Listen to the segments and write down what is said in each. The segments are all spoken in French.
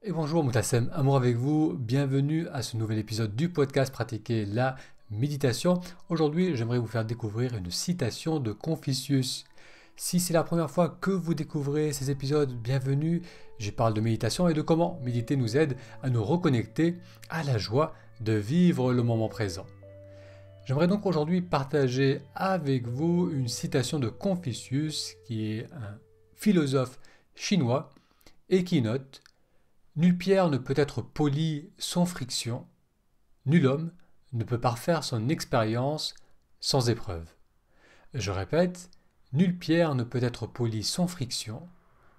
Et bonjour Moutassem, amour avec vous, bienvenue à ce nouvel épisode du podcast Pratiquer la méditation. Aujourd'hui, j'aimerais vous faire découvrir une citation de Confucius. Si c'est la première fois que vous découvrez ces épisodes, bienvenue. J'y parle de méditation et de comment méditer nous aide à nous reconnecter à la joie de vivre le moment présent. J'aimerais donc aujourd'hui partager avec vous une citation de Confucius, qui est un philosophe chinois, et qui note: nulle pierre ne peut être polie sans friction, nul homme ne peut parfaire son expérience sans épreuve. Je répète, nulle pierre ne peut être polie sans friction,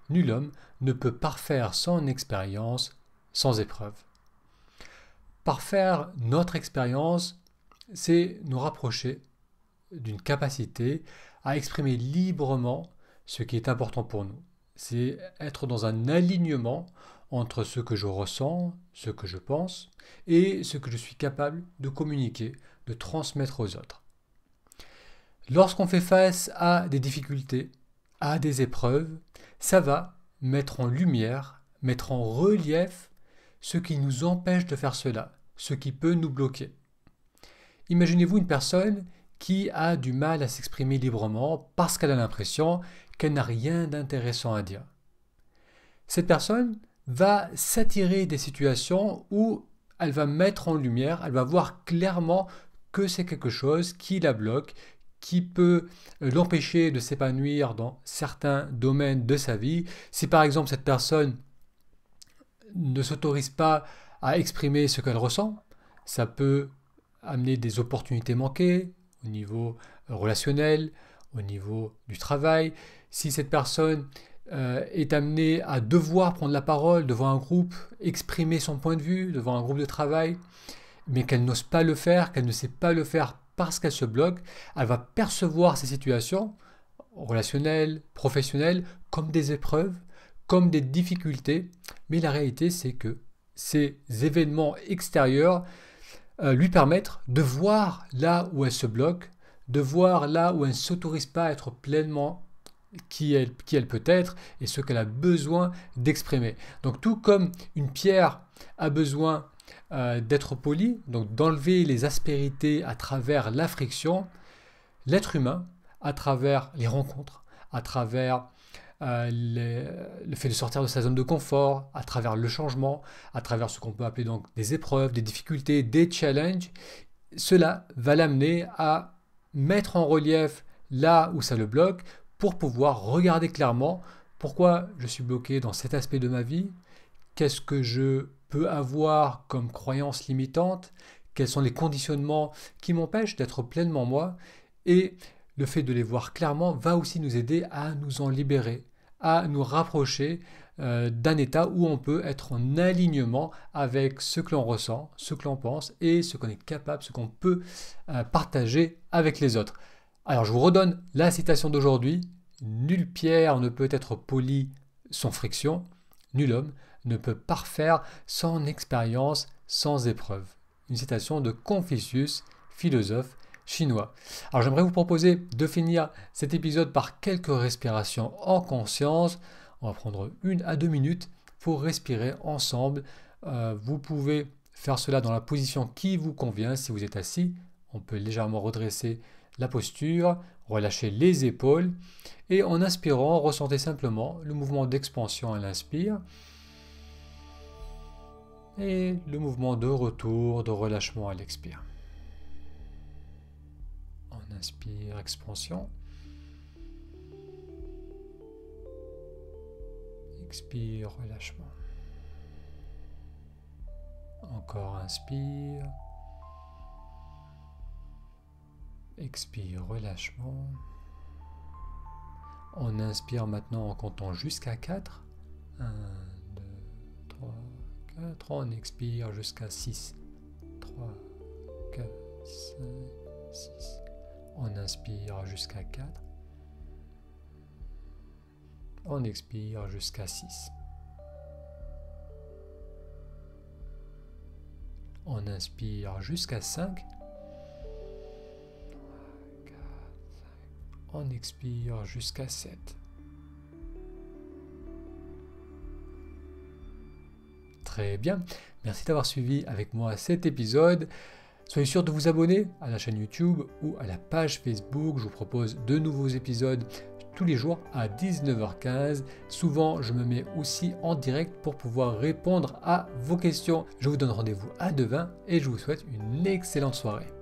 nul homme ne peut parfaire son expérience sans épreuve. Parfaire notre expérience, c'est nous rapprocher d'une capacité à exprimer librement ce qui est important pour nous. C'est être dans un alignement entre ce que je ressens, ce que je pense, et ce que je suis capable de communiquer, de transmettre aux autres. Lorsqu'on fait face à des difficultés, à des épreuves, ça va mettre en lumière, mettre en relief ce qui nous empêche de faire cela, ce qui peut nous bloquer. Imaginez-vous une personne qui a du mal à s'exprimer librement parce qu'elle a l'impression qu'elle n'a rien d'intéressant à dire. Cette personne va s'attirer des situations où elle va mettre en lumière, elle va voir clairement que c'est quelque chose qui la bloque, qui peut l'empêcher de s'épanouir dans certains domaines de sa vie. Si par exemple cette personne ne s'autorise pas à exprimer ce qu'elle ressent, ça peut amener des opportunités manquées au niveau relationnel, au niveau du travail. Si cette personne est amenée à devoir prendre la parole devant un groupe, exprimer son point de vue devant un groupe de travail, mais qu'elle n'ose pas le faire, qu'elle ne sait pas le faire parce qu'elle se bloque, elle va percevoir ces situations relationnelles, professionnelles, comme des épreuves, comme des difficultés, mais la réalité c'est que ces événements extérieurs lui permettent de voir là où elle se bloque, de voir là où elle ne s'autorise pas à être pleinement qui elle peut être et ce qu'elle a besoin d'exprimer. Donc tout comme une pierre a besoin d'être polie, donc d'enlever les aspérités à travers la friction, l'être humain, à travers les rencontres, à travers le fait de sortir de sa zone de confort, à travers le changement, à travers ce qu'on peut appeler donc des épreuves, des difficultés, des challenges, cela va l'amener à mettre en relief là où ça le bloque pour pouvoir regarder clairement pourquoi je suis bloqué dans cet aspect de ma vie, qu'est-ce que je peux avoir comme croyance limitante, quels sont les conditionnements qui m'empêchent d'être pleinement moi, et le fait de les voir clairement va aussi nous aider à nous en libérer, à nous rapprocher d'un état où on peut être en alignement avec ce que l'on ressent, ce que l'on pense et ce qu'on est capable, ce qu'on peut partager avec les autres. Alors je vous redonne la citation d'aujourd'hui: nulle pierre ne peut être polie sans friction, nul homme ne peut parfaire sans expérience, sans épreuve. Une citation de Confucius, philosophe chinois. Alors j'aimerais vous proposer de finir cet épisode par quelques respirations en conscience. On va prendre 1 à 2 minutes pour respirer ensemble. Vous pouvez faire cela dans la position qui vous convient. Si vous êtes assis, on peut légèrement redresser la posture, relâcher les épaules et en inspirant, ressentez simplement le mouvement d'expansion à l'inspire et le mouvement de retour, de relâchement à l'expire. On inspire, expansion. Expire, relâchement. Encore inspire. Expire, relâchement. On inspire maintenant en comptant jusqu'à 4. 1, 2, 3, 4. On expire jusqu'à 6. 3, 4, 5, 6. On inspire jusqu'à 4. On expire jusqu'à 6. On inspire jusqu'à 5. On expire jusqu'à 7. Très bien, merci d'avoir suivi avec moi cet épisode. Soyez sûr de vous abonner à la chaîne YouTube ou à la page Facebook. Je vous propose de nouveaux épisodes tous les jours à 19h15. Souvent, je me mets aussi en direct pour pouvoir répondre à vos questions. Je vous donne rendez-vous à demain et je vous souhaite une excellente soirée.